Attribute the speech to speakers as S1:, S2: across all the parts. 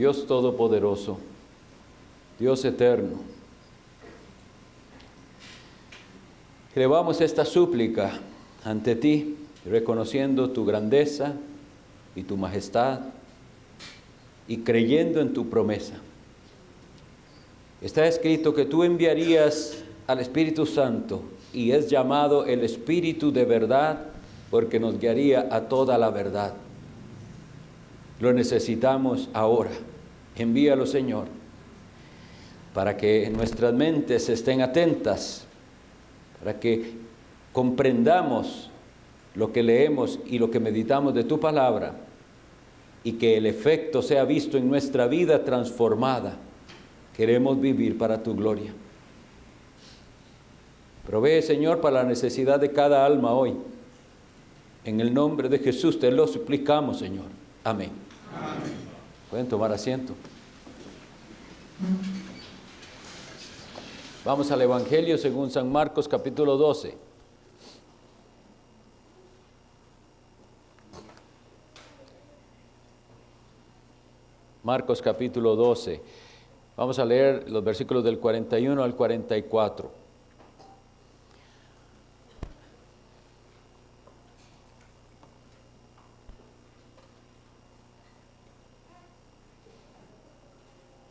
S1: Dios Todopoderoso, Dios Eterno, elevamos esta súplica ante ti, reconociendo tu grandeza y tu majestad y creyendo en tu promesa. Está escrito que tú enviarías al Espíritu Santo y es llamado el Espíritu de verdad porque nos guiaría a toda la verdad. Lo necesitamos ahora. Envíalo, Señor, para que nuestras mentes estén atentas, para que comprendamos lo que leemos y lo que meditamos de tu palabra y que el efecto sea visto en nuestra vida transformada. Queremos vivir para tu gloria. Provee, Señor, para la necesidad de cada alma hoy. En el nombre de Jesús te lo suplicamos, Señor. Amén. Amén. Pueden tomar asiento. Vamos al Evangelio según San Marcos, capítulo 12. Marcos, capítulo 12. Vamos a leer los versículos del 41 al 44.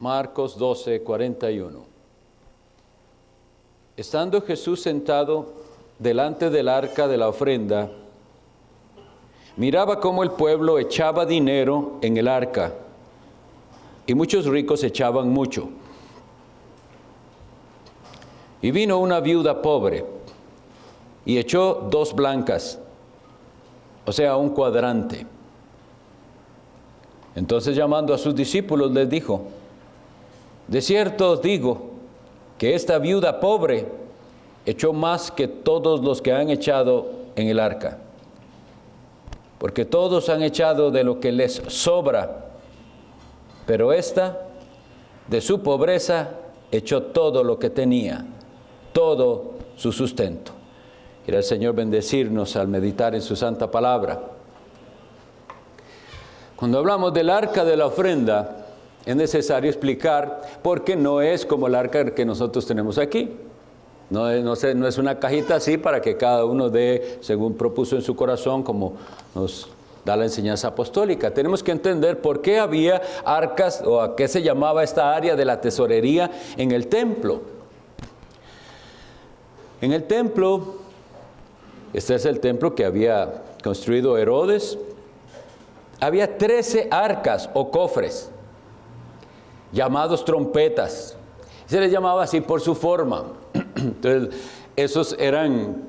S1: Marcos 12, 41. Estando Jesús sentado delante del arca de la ofrenda, miraba cómo el pueblo echaba dinero en el arca, y muchos ricos echaban mucho. Y vino una viuda pobre, y echó 2 blancas, o sea, un cuadrante. Entonces, llamando a sus discípulos, les dijo: de cierto os digo que esta viuda pobre echó más que todos los que han echado en el arca, porque todos han echado de lo que les sobra, pero esta, de su pobreza, echó todo lo que tenía, todo su sustento. Quiera el Señor bendecirnos al meditar en su santa palabra. Cuando hablamos del arca de la ofrenda, es necesario explicar por qué no es como el arca que nosotros tenemos aquí. No es una cajita así para que cada uno dé según propuso en su corazón, como nos da la enseñanza apostólica. Tenemos que entender por qué había arcas, o a qué se llamaba esta área de la tesorería en el templo. En el templo, este es el templo que había construido Herodes, había 13 arcas o cofres, llamados trompetas. Se les llamaba así por su forma. Entonces, esos eran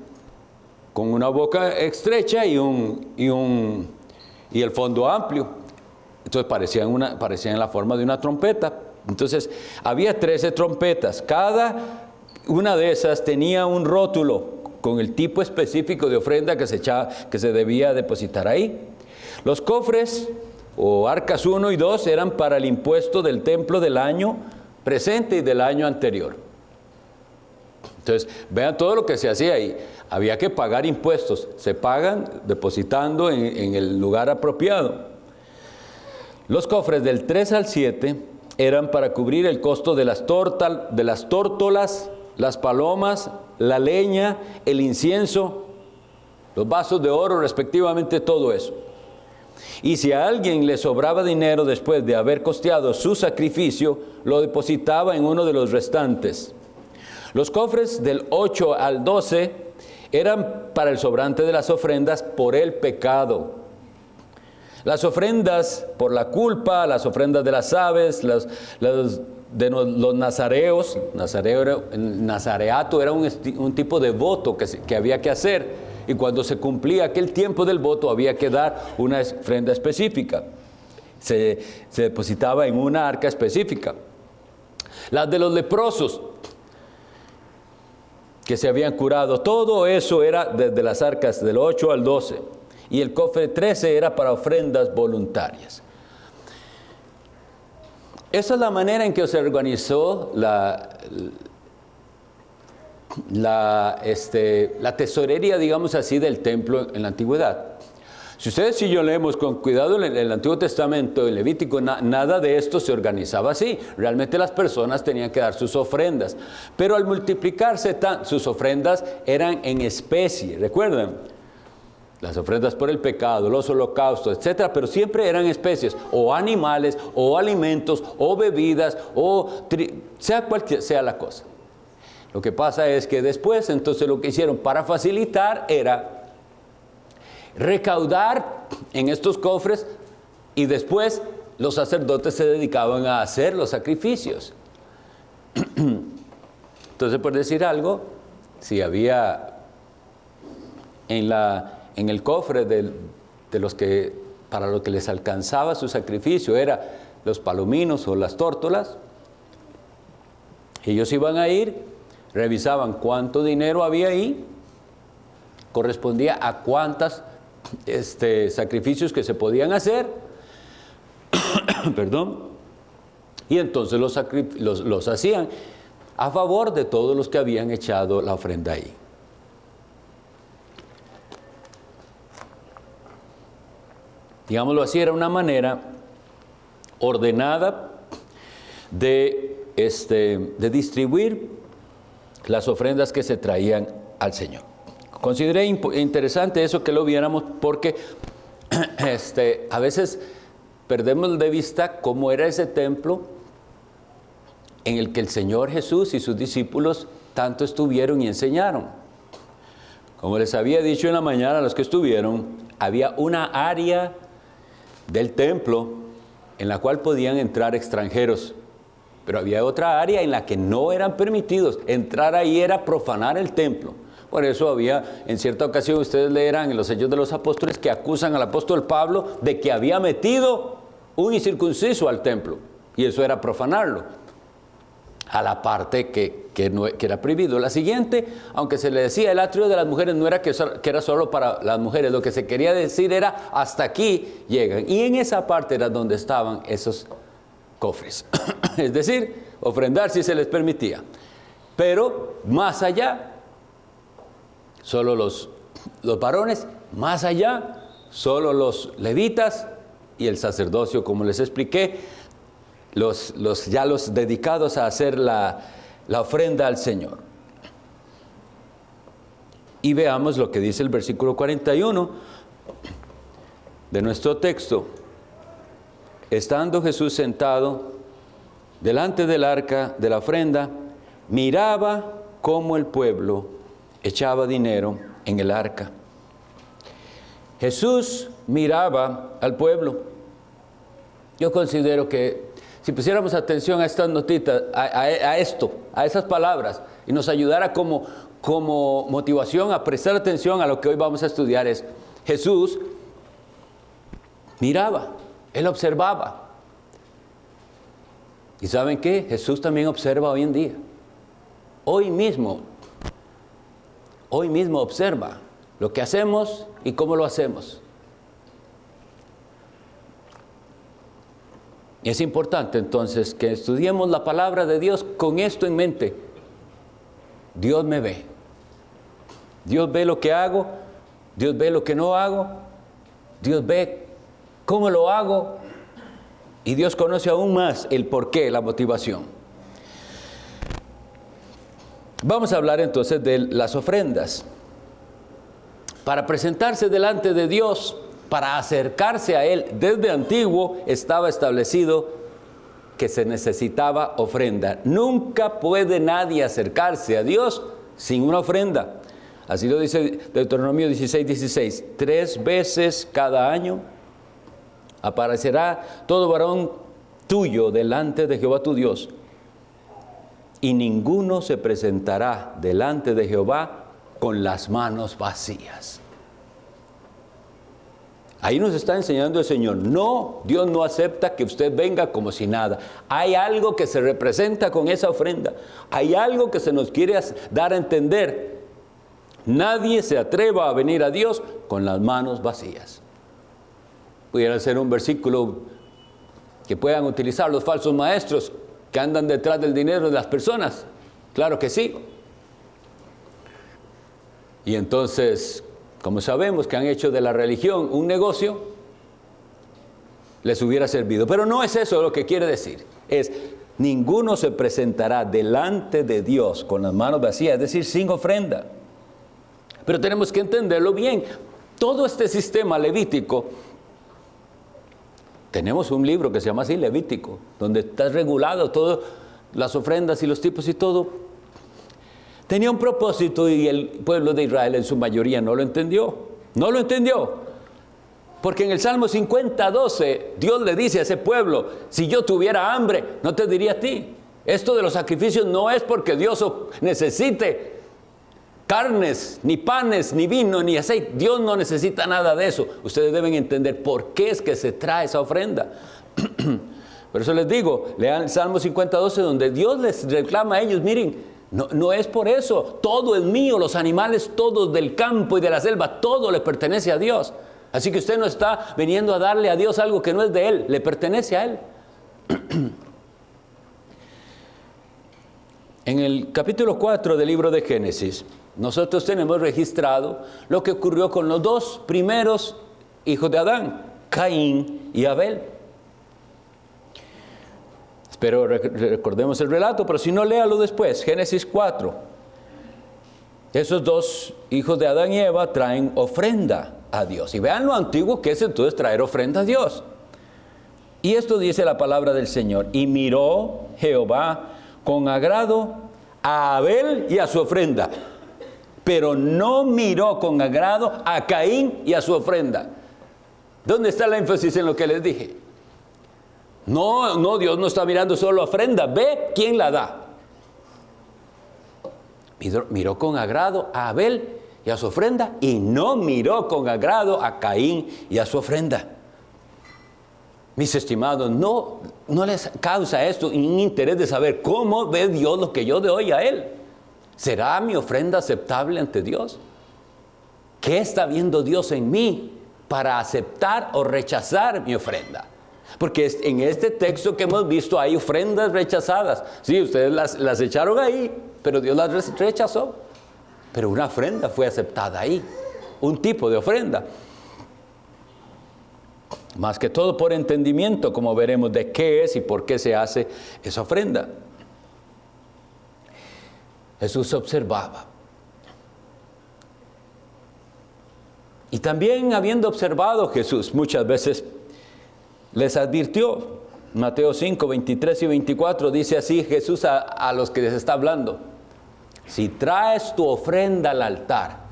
S1: con una boca estrecha y el fondo amplio. Entonces parecían la forma de una trompeta. Entonces, había 13 trompetas. Cada una de esas tenía un rótulo con el tipo específico de ofrenda que se debía depositar ahí. Los cofres o arcas 1 y 2 eran para el impuesto del templo del año presente y del año anterior. Entonces, vean todo lo que se hacía ahí. Había que pagar impuestos. Se pagan depositando en el lugar apropiado. Los cofres del 3 al 7 eran para cubrir el costo de las tórtolas, las palomas, la leña, el incienso, los vasos de oro, respectivamente, todo eso. Y si a alguien le sobraba dinero después de haber costeado su sacrificio, lo depositaba en uno de los restantes. Los cofres del 8 al 12 eran para el sobrante de las ofrendas por el pecado. Las ofrendas por la culpa, las ofrendas de las aves, los nazareos. El nazareato era un tipo de voto que había que hacer. Y cuando se cumplía aquel tiempo del voto, había que dar una ofrenda específica. Se depositaba en una arca específica. Las de los leprosos que se habían curado, todo eso era desde las arcas del 8 al 12. Y el cofre 13 era para ofrendas voluntarias. Esa es la manera en que se organizó la tesorería, digamos así, del templo en la antigüedad. Si ustedes y yo leemos con cuidado en el Antiguo Testamento, en Levítico, nada de esto se organizaba así. Realmente las personas tenían que dar sus ofrendas. Pero al multiplicarse sus ofrendas eran en especie, ¿recuerdan? Las ofrendas por el pecado, los holocaustos, etcétera, pero siempre eran especies, o animales, o alimentos, o bebidas, sea cual sea la cosa. Lo que pasa es que después, entonces lo que hicieron para facilitar era recaudar en estos cofres, y después los sacerdotes se dedicaban a hacer los sacrificios. Entonces, por decir algo, si había en el cofre de los que, para lo que les alcanzaba su sacrificio, era los palominos o las tórtolas, ellos iban a ir, revisaban cuánto dinero había ahí, correspondía a cuántas sacrificios que se podían hacer, perdón, y entonces los hacían a favor de todos los que habían echado la ofrenda ahí. Digámoslo así, era una manera ordenada de distribuir las ofrendas que se traían al Señor. Consideré interesante eso que lo viéramos porque a veces perdemos de vista cómo era ese templo en el que el Señor Jesús y sus discípulos tanto estuvieron y enseñaron. Como les había dicho en la mañana a los que estuvieron, había una área del templo en la cual podían entrar extranjeros, pero había otra área en la que no eran permitidos. Entrar ahí era profanar el templo. Por eso había, en cierta ocasión, ustedes leerán en los Hechos de los Apóstoles que acusan al apóstol Pablo de que había metido un incircunciso al templo, y eso era profanarlo, a la parte que era prohibido. La siguiente, aunque se le decía el atrio de las mujeres, no era que era solo para las mujeres, lo que se quería decir era hasta aquí llegan, y en esa parte era donde estaban esos cofres, es decir, ofrendar si se les permitía, pero más allá, solo los varones, más allá, solo los levitas y el sacerdocio, como les expliqué, los dedicados a hacer la ofrenda al Señor. Y veamos lo que dice el versículo 41 de nuestro texto. Estando Jesús sentado delante del arca de la ofrenda, miraba cómo el pueblo echaba dinero en el arca. Jesús miraba al pueblo. Yo considero que si pusiéramos atención a estas notitas, a esas palabras, y nos ayudara como motivación a prestar atención a lo que hoy vamos a estudiar, es Jesús miraba, Él observaba. ¿Y saben qué? Jesús también observa hoy en día. Hoy mismo observa lo que hacemos y cómo lo hacemos. Y es importante entonces que estudiemos la palabra de Dios con esto en mente. Dios me ve. Dios ve lo que hago, Dios ve lo que no hago, Dios ve cómo lo hago, y Dios conoce aún más el porqué, la motivación. Vamos a hablar entonces de las ofrendas. Para presentarse delante de Dios, para acercarse a Él, desde antiguo estaba establecido que se necesitaba ofrenda. Nunca puede nadie acercarse a Dios sin una ofrenda. Así lo dice Deuteronomio 16:16. 3 veces cada año aparecerá todo varón tuyo delante de Jehová tu Dios, y ninguno se presentará delante de Jehová con las manos vacías. Ahí nos está enseñando el Señor. No, Dios no acepta que usted venga como si nada. Hay algo que se representa con esa ofrenda. Hay algo que se nos quiere dar a entender. Nadie se atreva a venir a Dios con las manos vacías. Pudiera ser un versículo que puedan utilizar los falsos maestros que andan detrás del dinero de las personas. Claro que sí. Y entonces como sabemos que han hecho de la religión un negocio, les hubiera servido. Pero no es eso lo que quiere decir. Es, ninguno se presentará delante de Dios con las manos vacías, es decir, sin ofrenda. Pero tenemos que entenderlo bien. Todo este sistema levítico, tenemos un libro que se llama así, Levítico, donde está regulado todas las ofrendas y los tipos y todo. Tenía un propósito y el pueblo de Israel en su mayoría no lo entendió. No lo entendió. Porque en el Salmo 50:12, Dios le dice a ese pueblo, si yo tuviera hambre, no te diría a ti. Esto de los sacrificios no es porque Dios necesite carnes, ni panes, ni vino, ni aceite. Dios no necesita nada de eso. Ustedes deben entender por qué es que se trae esa ofrenda. Por eso les digo, lean el Salmo 50:12, donde Dios les reclama a ellos, miren, no es por eso. Todo es mío, los animales todos del campo y de la selva, todo le pertenece a Dios. Así que usted no está viniendo a darle a Dios algo que no es de Él, le pertenece a Él. En el capítulo 4 del libro de Génesis, nosotros tenemos registrado lo que ocurrió con los dos primeros hijos de Adán, Caín y Abel. Espero recordemos el relato, pero si no, léalo después. Génesis 4. Esos dos hijos de Adán y Eva traen ofrenda a Dios. Y vean lo antiguo que es entonces traer ofrenda a Dios. Y esto dice la palabra del Señor. Y miró Jehová con agrado a Abel y a su ofrenda, pero no miró con agrado a Caín y a su ofrenda. ¿Dónde está el énfasis en lo que les dije? No, Dios no está mirando solo la ofrenda, ve quién la da. Miró con agrado a Abel y a su ofrenda, y no miró con agrado a Caín y a su ofrenda. Mis estimados, no les causa esto un interés de saber cómo ve Dios lo que yo doy a Él. ¿Será mi ofrenda aceptable ante Dios? ¿Qué está viendo Dios en mí para aceptar o rechazar mi ofrenda? Porque en este texto que hemos visto hay ofrendas rechazadas. Sí, ustedes las echaron ahí, pero Dios las rechazó. Pero una ofrenda fue aceptada ahí, un tipo de ofrenda. Más que todo por entendimiento, como veremos, de qué es y por qué se hace esa ofrenda. Jesús observaba. Y también habiendo observado Jesús, muchas veces les advirtió. Mateo 5, 23 y 24 dice así Jesús a los que les está hablando. Si traes tu ofrenda al altar.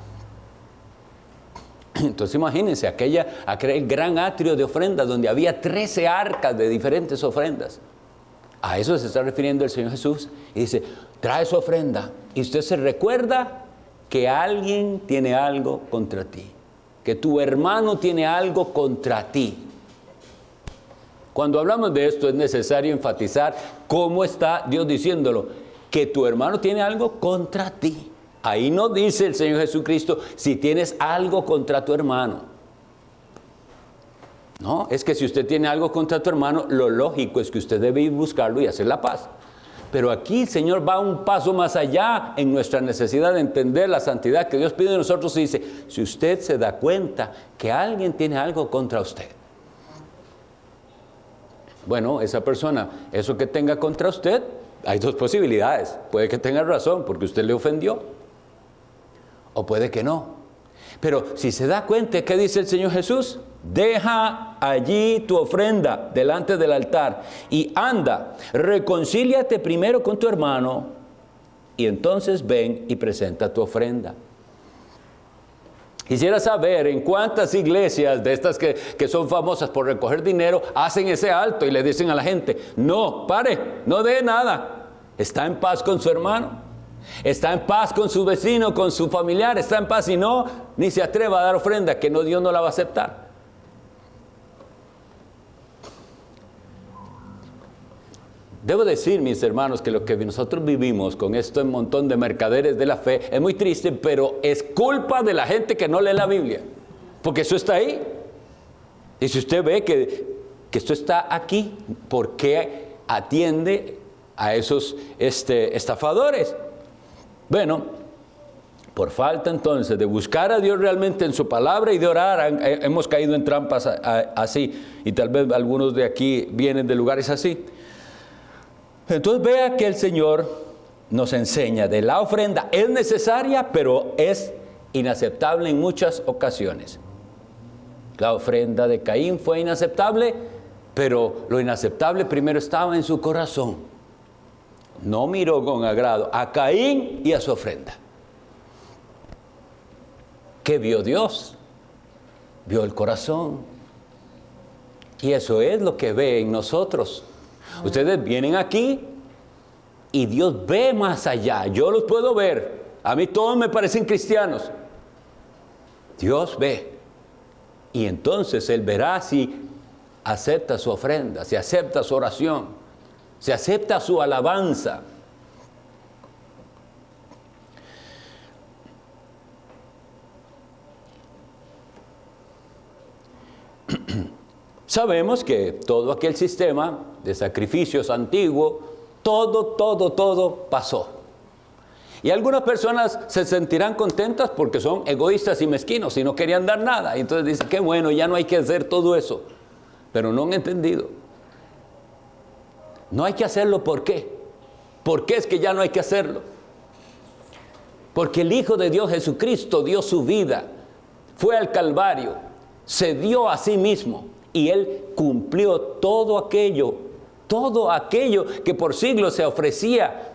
S1: Entonces imagínense aquel gran atrio de ofrendas donde había 13 arcas de diferentes ofrendas. A eso se está refiriendo el Señor Jesús. Y dice, trae su ofrenda. Y usted se recuerda que alguien tiene algo contra ti. Que tu hermano tiene algo contra ti. Cuando hablamos de esto es necesario enfatizar cómo está Dios diciéndolo. Que tu hermano tiene algo contra ti. Ahí no dice el Señor Jesucristo si tienes algo contra tu hermano. No, es que si usted tiene algo contra tu hermano, lo lógico es que usted debe ir a buscarlo y hacer la paz. Pero aquí el Señor va un paso más allá en nuestra necesidad de entender la santidad que Dios pide de nosotros y dice, si usted se da cuenta que alguien tiene algo contra usted. Bueno, esa persona, eso que tenga contra usted, hay dos posibilidades. Puede que tenga razón porque usted le ofendió. O puede que no. Pero si se da cuenta, ¿qué dice el Señor Jesús? Deja allí tu ofrenda delante del altar y anda, reconcíliate primero con tu hermano y entonces ven y presenta tu ofrenda. Quisiera saber en cuántas iglesias de estas que son famosas por recoger dinero hacen ese alto y le dicen a la gente, no, pare, no dé nada, está en paz con su hermano. Está en paz con su vecino, con su familiar, está en paz y no, ni se atreva a dar ofrenda, que no, Dios no la va a aceptar. Debo decir, mis hermanos, que lo que nosotros vivimos con este montón de mercaderes de la fe es muy triste, pero es culpa de la gente que no lee la Biblia, porque eso está ahí. Y si usted ve que esto está aquí, ¿por qué atiende a esos estafadores? Bueno, Por falta entonces de buscar a Dios realmente en su palabra y de orar, hemos caído en trampas así, y tal vez algunos de aquí vienen de lugares así. Entonces vea que el Señor nos enseña de la ofrenda. Es necesaria, pero es inaceptable en muchas ocasiones. La ofrenda de Caín fue inaceptable, pero lo inaceptable primero estaba en su corazón. No miró con agrado a Caín y a su ofrenda. ¿Qué vio Dios? Vio el corazón. Y eso es lo que ve en nosotros. Ustedes vienen aquí y Dios ve más allá. Yo los puedo ver. A mí todos me parecen cristianos. Dios ve. Y entonces Él verá si acepta su ofrenda, si acepta su oración, si acepta su alabanza. Sabemos que todo aquel sistema de sacrificios antiguo, todo pasó. Y algunas personas se sentirán contentas porque son egoístas y mezquinos y no querían dar nada. Y entonces dicen, qué bueno, ya no hay que hacer todo eso. Pero no han entendido. No hay que hacerlo, ¿por qué? ¿Por qué es que ya no hay que hacerlo? Porque el Hijo de Dios Jesucristo dio su vida, fue al Calvario, se dio a sí mismo y Él cumplió todo aquello que por siglos se ofrecía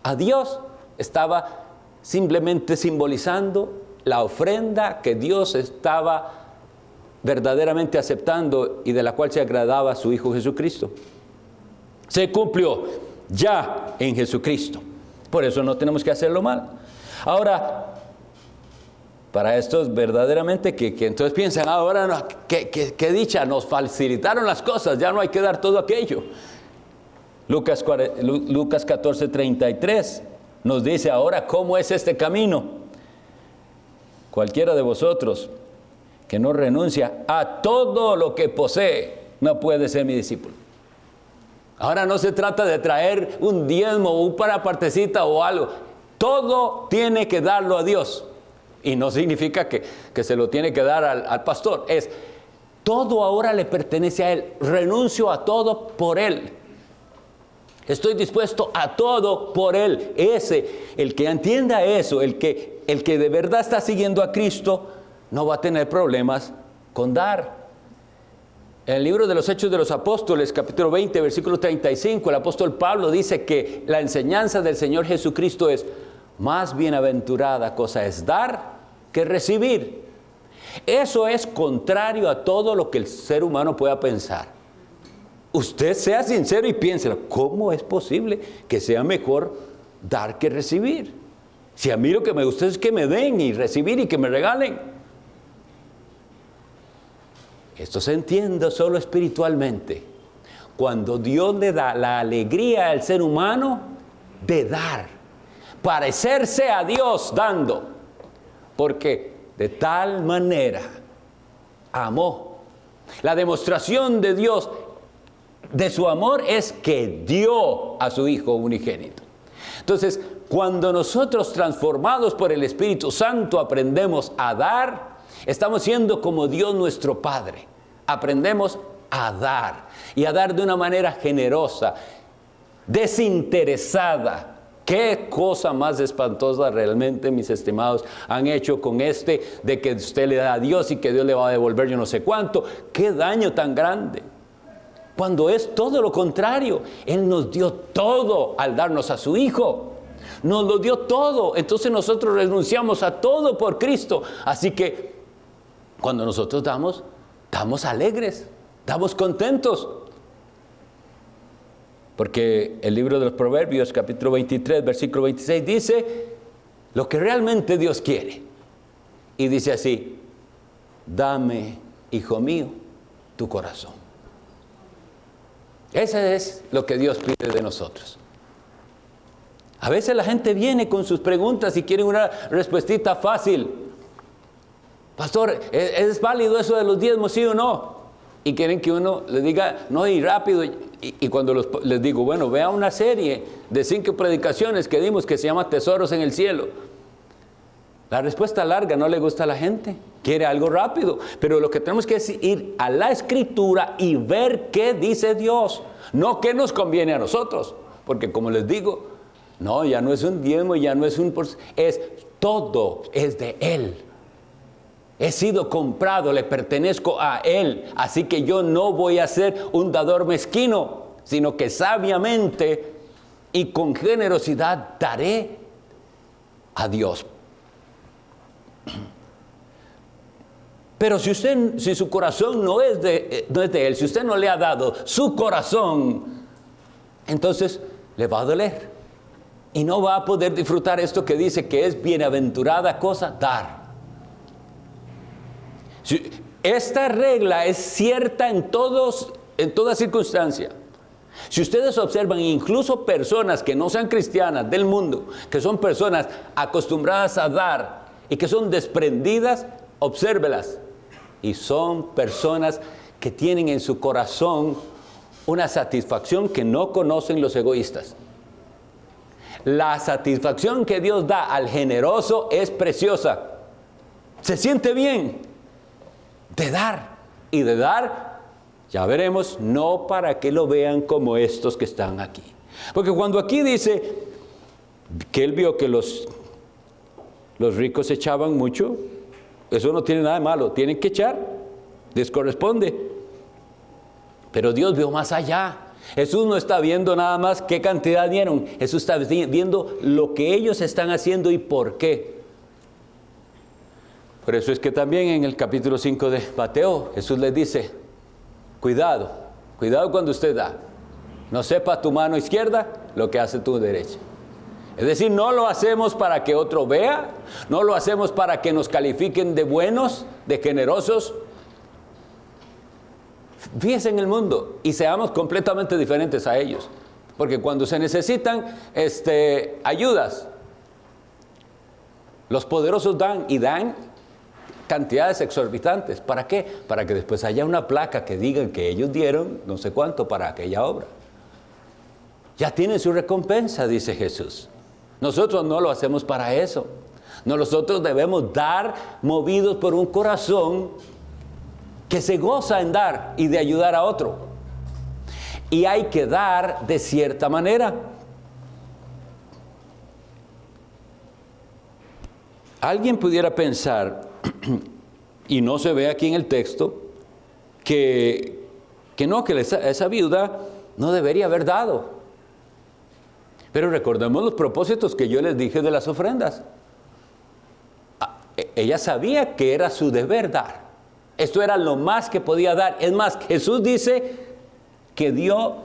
S1: a Dios. Estaba simplemente simbolizando la ofrenda que Dios estaba verdaderamente aceptando y de la cual se agradaba a su Hijo Jesucristo. Se cumplió ya en Jesucristo. Por eso no tenemos que hacerlo mal. Ahora, para estos verdaderamente que entonces piensan, ahora no, qué dicha, nos facilitaron las cosas, ya no hay que dar todo aquello. Lucas 14:33 nos dice ahora cómo es este camino. Cualquiera de vosotros que no renuncia a todo lo que posee, no puede ser mi discípulo. Ahora no se trata de traer un diezmo o una partecita o algo. Todo tiene que darlo a Dios. Y no significa que se lo tiene que dar al pastor. Es, todo ahora le pertenece a Él. Renuncio a todo por Él. Estoy dispuesto a todo por Él. El que entienda eso, el que de verdad está siguiendo a Cristo, no va a tener problemas con dar. En el libro de los Hechos de los Apóstoles, capítulo 20, versículo 35, el apóstol Pablo dice que la enseñanza del Señor Jesucristo es: más bienaventurada cosa es dar que recibir. Eso es contrario a todo lo que el ser humano pueda pensar. Usted sea sincero y piense, ¿cómo es posible que sea mejor dar que recibir? Si a mí lo que me gusta es que me den y recibir y que me regalen. Esto se entiende solo espiritualmente. Cuando Dios le da la alegría al ser humano de dar, parecerse a Dios dando, porque de tal manera amó. La demostración de Dios, de su amor, es que dio a su Hijo unigénito. Entonces, cuando nosotros, transformados por el Espíritu Santo, aprendemos a dar, estamos siendo como Dios nuestro Padre. Aprendemos a dar, y a dar de una manera generosa, desinteresada. Qué cosa más espantosa realmente, mis estimados, han hecho con de que usted le da a Dios y que Dios le va a devolver yo no sé cuánto. Qué daño tan grande. Cuando es todo lo contrario. Él nos dio todo al darnos a su Hijo. Nos lo dio todo. Entonces nosotros renunciamos a todo por Cristo. Así que cuando nosotros damos alegres, damos contentos. Porque el libro de los Proverbios, capítulo 23, versículo 26, dice lo que realmente Dios quiere. Y dice así: dame, hijo mío, tu corazón. Ese es lo que Dios pide de nosotros. A veces la gente viene con sus preguntas y quiere una respuestita fácil. Pastor, ¿es válido eso de los diezmos, sí o no? Y quieren que uno les diga, no, y rápido. Y cuando les digo, bueno, vea una serie de 5 predicaciones que dimos que se llama Tesoros en el Cielo. La respuesta larga no le gusta a la gente, quiere algo rápido. Pero lo que tenemos que es ir a la Escritura y ver qué dice Dios, no qué nos conviene a nosotros. Porque como les digo, no, ya no es un diezmo, ya no es es todo, es de Él. He sido comprado, le pertenezco a Él. Así que yo no voy a ser un dador mezquino, sino que sabiamente y con generosidad daré a Dios. Pero si su corazón no es de Él, si usted no le ha dado su corazón, entonces le va a doler. Y no va a poder disfrutar esto que dice que es bienaventurada cosa dar. Esta regla es cierta en toda circunstancia. Si ustedes observan, incluso personas que no sean cristianas del mundo, que son personas acostumbradas a dar y que son desprendidas, obsérvelas. Y son personas que tienen en su corazón una satisfacción que no conocen los egoístas. La satisfacción que Dios da al generoso es preciosa. Se siente bien de dar y de dar. Ya veremos, no para que lo vean como estos que están aquí. Porque cuando aquí dice que él vio que los ricos echaban mucho, eso no tiene nada de malo. Tienen que echar, les corresponde. Pero Dios vio más allá. Jesús no está viendo nada más qué cantidad dieron. Jesús está viendo lo que ellos están haciendo y por qué. Por eso es que también en el capítulo 5 de Mateo, Jesús les dice: cuidado cuando usted da. No sepa tu mano izquierda lo que hace tu derecha. Es decir, no lo hacemos para que otro vea, no lo hacemos para que nos califiquen de buenos, de generosos. Fíjense en el mundo y seamos completamente diferentes a ellos. Porque cuando se necesitan ayudas, los poderosos dan y dan cantidades exorbitantes. ¿Para qué? Para que después haya una placa que diga que ellos dieron no sé cuánto para aquella obra. Ya tienen su recompensa, dice Jesús. Nosotros no lo hacemos para eso. Nosotros debemos dar movidos por un corazón que se goza en dar y de ayudar a otro. Y hay que dar de cierta manera. Alguien pudiera pensar, y no se ve aquí en el texto, que esa viuda no debería haber dado. Pero recordemos los propósitos que yo les dije de las ofrendas. Ella sabía que era su deber dar. Esto era lo más que podía dar. Es más, Jesús dice que dio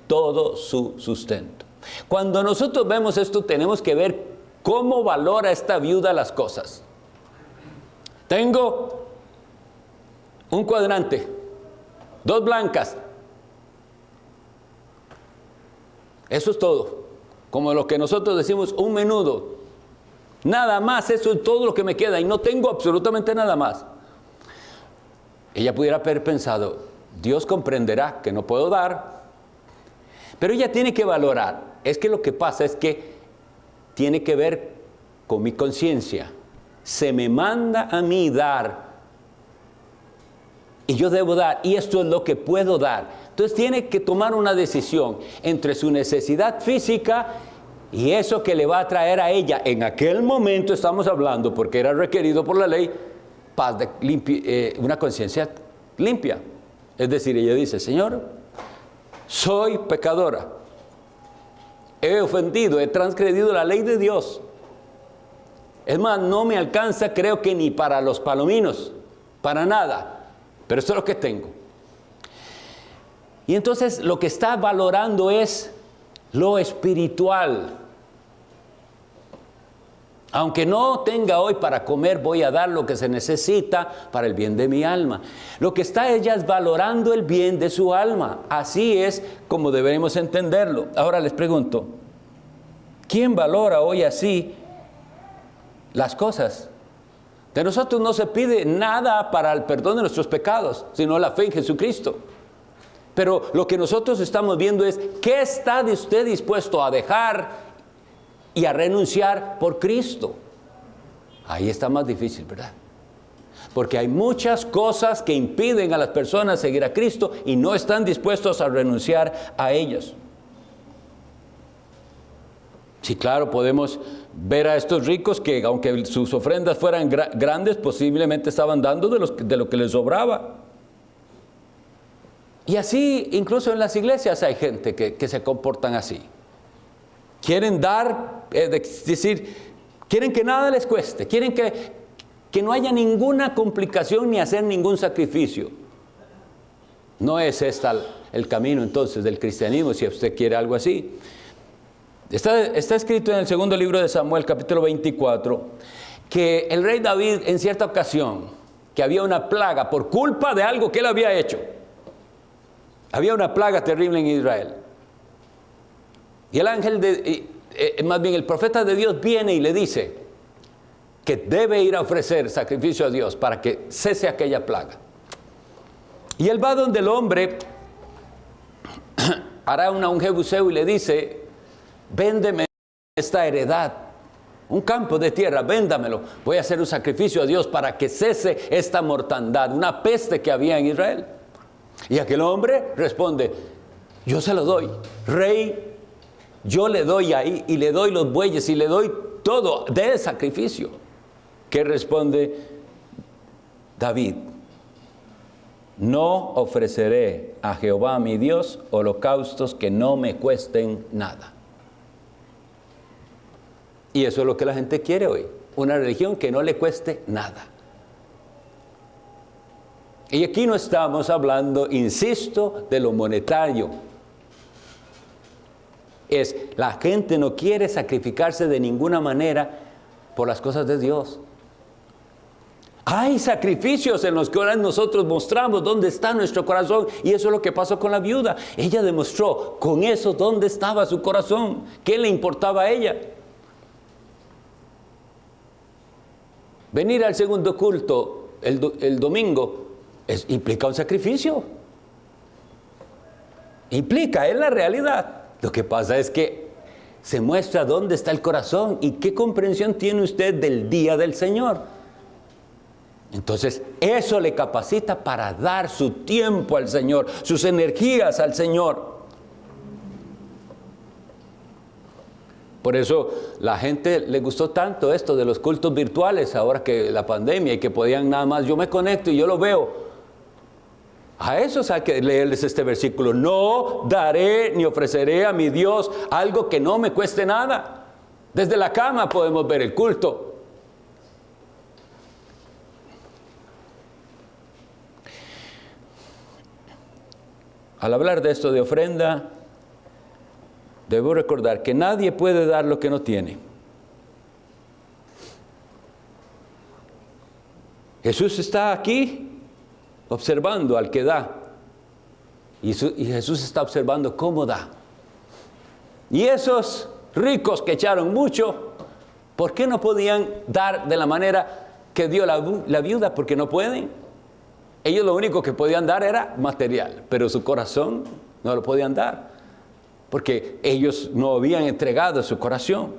S1: todo su sustento. Cuando nosotros vemos esto, tenemos que ver cómo valora esta viuda las cosas. Tengo un cuadrante, 2 blancas. Eso es todo. Como lo que nosotros decimos, un menudo. Nada más, eso es todo lo que me queda y no tengo absolutamente nada más. Ella pudiera haber pensado, Dios comprenderá que no puedo dar, pero ella tiene que valorar. Es que lo que pasa es que tiene que ver con mi conciencia. Se me manda a mí dar y yo debo dar, y esto es lo que puedo dar. Entonces tiene que tomar una decisión entre su necesidad física y eso que le va a traer a ella. En aquel momento estamos hablando, porque era requerido por la ley, paz una conciencia limpia. Es decir, ella dice, Señor, soy pecadora. He ofendido, he transgredido la ley de Dios. Es más, no me alcanza, creo que ni para los palominos, para nada. Pero esto es lo que tengo. Y entonces lo que está valorando es lo espiritual. Aunque no tenga hoy para comer, voy a dar lo que se necesita para el bien de mi alma. Lo que está ella es valorando el bien de su alma. Así es como debemos entenderlo. Ahora les pregunto, ¿quién valora hoy así las cosas? De nosotros no se pide nada para el perdón de nuestros pecados, sino la fe en Jesucristo. Pero lo que nosotros estamos viendo es, ¿qué está usted dispuesto a dejar y a renunciar por Cristo? Ahí está más difícil, ¿verdad? Porque hay muchas cosas que impiden a las personas seguir a Cristo y no están dispuestos a renunciar a ellas. Sí, claro, podemos ver a estos ricos que aunque sus ofrendas fueran grandes, posiblemente estaban dando de lo que les sobraba. Y así, incluso en las iglesias hay gente que se comportan así. Quieren dar, es decir, quieren que nada les cueste, quieren que no haya ninguna complicación ni hacer ningún sacrificio. No es este el camino entonces del cristianismo, si usted quiere algo así. Está escrito en el segundo libro de Samuel, capítulo 24, que el rey David en cierta ocasión, que había una plaga por culpa de algo que él había hecho. Había una plaga terrible en Israel. Y el ángel, más bien el profeta de Dios viene y le dice que debe ir a ofrecer sacrificio a Dios para que cese aquella plaga. Y él va donde el hombre, Arauna, un jebuseo, y le dice: véndeme esta heredad, un campo de tierra, véndamelo. Voy a hacer un sacrificio a Dios para que cese esta mortandad, una peste que había en Israel. Y aquel hombre responde: yo se lo doy, rey, yo le doy ahí, y le doy los bueyes, y le doy todo de sacrificio. ¿Qué responde David? No ofreceré a Jehová mi Dios holocaustos que no me cuesten nada. Y eso es lo que la gente quiere hoy, una religión que no le cueste nada. Y aquí no estamos hablando, insisto, de lo monetario. La gente no quiere sacrificarse de ninguna manera por las cosas de Dios. Hay sacrificios en los que ahora nosotros mostramos dónde está nuestro corazón, y eso es lo que pasó con la viuda. Ella demostró con eso dónde estaba su corazón, qué le importaba a ella. Venir al segundo culto el domingo implica un sacrificio. Implica, es la realidad. Lo que pasa es que se muestra dónde está el corazón y qué comprensión tiene usted del día del Señor. Entonces, eso le capacita para dar su tiempo al Señor, sus energías al Señor. Por eso la gente le gustó tanto esto de los cultos virtuales, ahora que la pandemia, y que podían nada más, yo me conecto y yo lo veo. A esos hay que leerles este versículo: no daré ni ofreceré a mi Dios algo que no me cueste nada. Desde la cama podemos ver el culto. Al hablar de esto de ofrenda, debo recordar que nadie puede dar lo que no tiene. Jesús está aquí observando al que da. Y Jesús está observando cómo da. Y esos ricos que echaron mucho, ¿por qué no podían dar de la manera que dio la viuda? Porque no pueden. Ellos lo único que podían dar era material, pero su corazón no lo podían dar, porque ellos no habían entregado su corazón.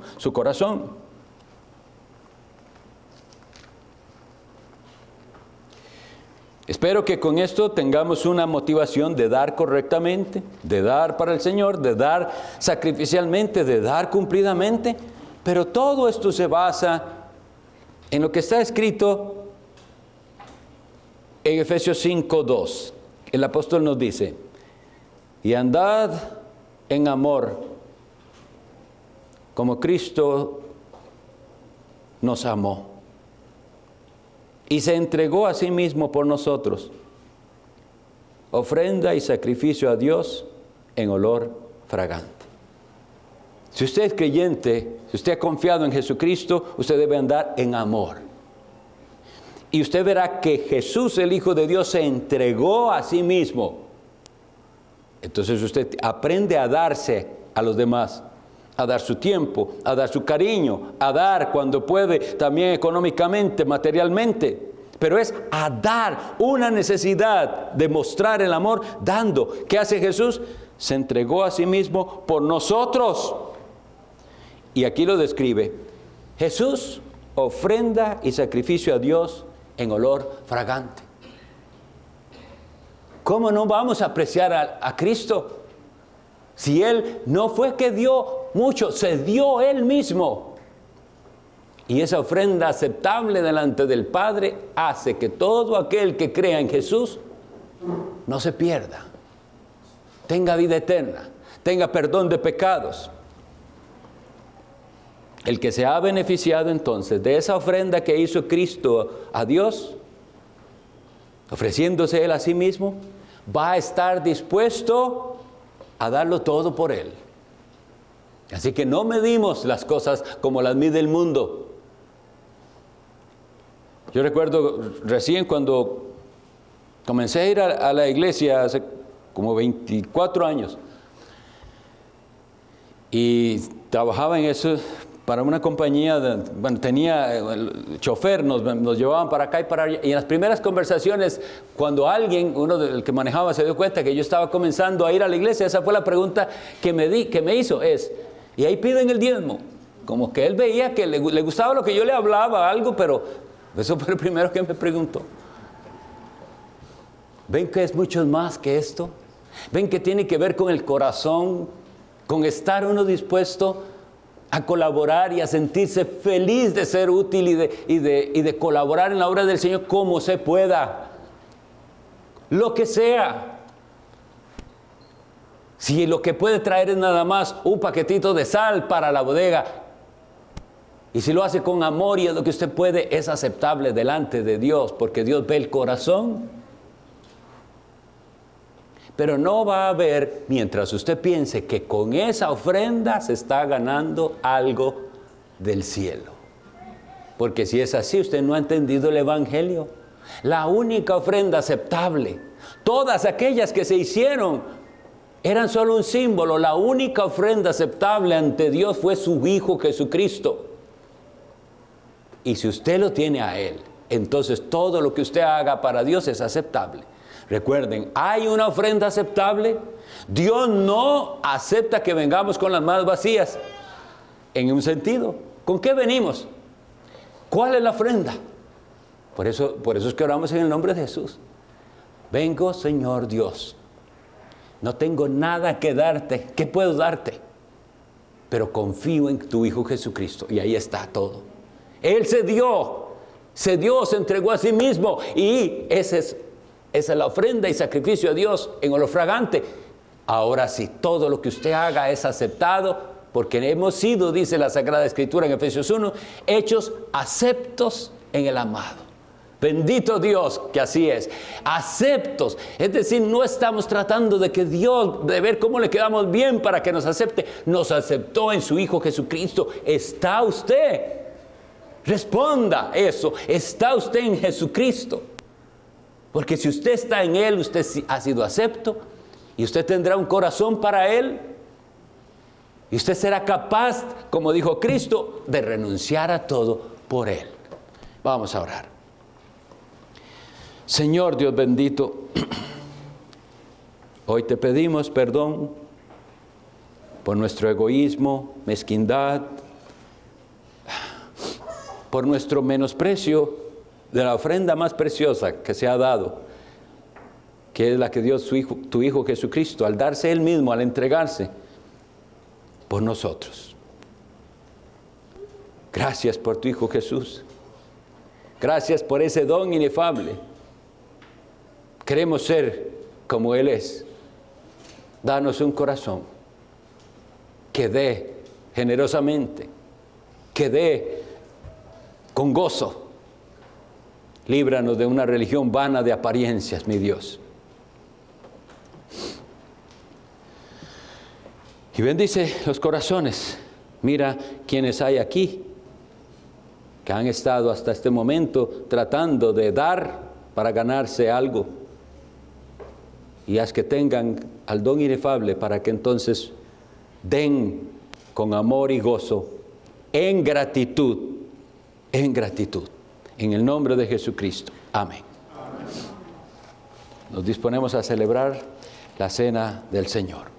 S1: Espero que con esto tengamos una motivación de dar correctamente, de dar para el Señor, de dar sacrificialmente, de dar cumplidamente, pero todo esto se basa en lo que está escrito en Efesios 5:2. El apóstol nos dice: y andad en amor, como Cristo nos amó, y se entregó a sí mismo por nosotros, ofrenda y sacrificio a Dios en olor fragante. Si usted es creyente, si usted ha confiado en Jesucristo, usted debe andar en amor. Y usted verá que Jesús, el Hijo de Dios, se entregó a sí mismo. Entonces usted aprende a darse a los demás, a dar su tiempo, a dar su cariño, a dar cuando puede, también económicamente, materialmente. Pero es a dar, una necesidad de mostrar el amor dando. ¿Qué hace Jesús? Se entregó a sí mismo por nosotros. Y aquí lo describe. Jesús ofrenda y sacrificio a Dios en olor fragante. ¿Cómo no vamos a apreciar a Cristo? Si Él no fue que dio mucho, se dio Él mismo. Y esa ofrenda aceptable delante del Padre hace que todo aquel que crea en Jesús no se pierda, tenga vida eterna, tenga perdón de pecados. El que se ha beneficiado entonces de esa ofrenda que hizo Cristo a Dios, ofreciéndose Él a sí mismo, va a estar dispuesto a darlo todo por Él. Así que no medimos las cosas como las mide el mundo. Yo recuerdo recién cuando comencé a ir a la iglesia hace como 24 años y trabajaba en eso para una compañía, tenía el chofer, nos llevaban para acá y para allá. Y en las primeras conversaciones, cuando uno del que manejaba se dio cuenta que yo estaba comenzando a ir a la iglesia, esa fue la pregunta que me hizo, y ahí piden el diezmo. Como que él veía que le gustaba lo que yo le hablaba, algo, pero eso fue lo primero que me preguntó. ¿Ven que es mucho más que esto? ¿Ven que tiene que ver con el corazón, con estar uno dispuesto a colaborar y a sentirse feliz de ser útil y de colaborar en la obra del Señor como se pueda? Lo que sea. Si lo que puede traer es nada más un paquetito de sal para la bodega, y si lo hace con amor y es lo que usted puede, es aceptable delante de Dios, porque Dios ve el corazón. Pero no va a haber, mientras usted piense que con esa ofrenda se está ganando algo del cielo. Porque si es así, usted no ha entendido el Evangelio. La única ofrenda aceptable, todas aquellas que se hicieron, eran solo un símbolo. La única ofrenda aceptable ante Dios fue su Hijo Jesucristo. Y si usted lo tiene a Él, entonces todo lo que usted haga para Dios es aceptable. Recuerden, hay una ofrenda aceptable. Dios no acepta que vengamos con las manos vacías. En un sentido, ¿con qué venimos? ¿Cuál es la ofrenda? Por eso es que oramos en el nombre de Jesús. Vengo, Señor Dios. No tengo nada que darte. ¿Qué puedo darte? Pero confío en tu Hijo Jesucristo. Y ahí está todo. Él se dio, se entregó a sí mismo. Y esa es la ofrenda y sacrificio a Dios en olor fragante. Ahora sí, todo lo que usted haga es aceptado, porque hemos sido, dice la Sagrada Escritura en Efesios 1, hechos aceptos en el amado. Bendito Dios que así es. Aceptos. Es decir, no estamos tratando de que Dios, de ver cómo le quedamos bien para que nos acepte. Nos aceptó en su Hijo Jesucristo. ¿Está usted? Responda eso. ¿Está usted en Jesucristo? Porque si usted está en Él, usted ha sido acepto. Y usted tendrá un corazón para Él. Y usted será capaz, como dijo Cristo, de renunciar a todo por Él. Vamos a orar. Señor Dios bendito, hoy te pedimos perdón por nuestro egoísmo, mezquindad, por nuestro menosprecio de la ofrenda más preciosa que se ha dado, que es la que dio tu Hijo Jesucristo, al darse Él mismo, al entregarse por nosotros. Gracias por tu Hijo Jesús. Gracias por ese don inefable. Queremos ser como Él es. Danos un corazón que dé generosamente, que dé con gozo. Líbranos de una religión vana de apariencias, mi Dios. Y bendice los corazones. Mira quienes hay aquí que han estado hasta este momento tratando de dar para ganarse algo. Y haz que tengan al don inefable para que entonces den con amor y gozo, en gratitud, en el nombre de Jesucristo. Amén. Nos disponemos a celebrar la cena del Señor.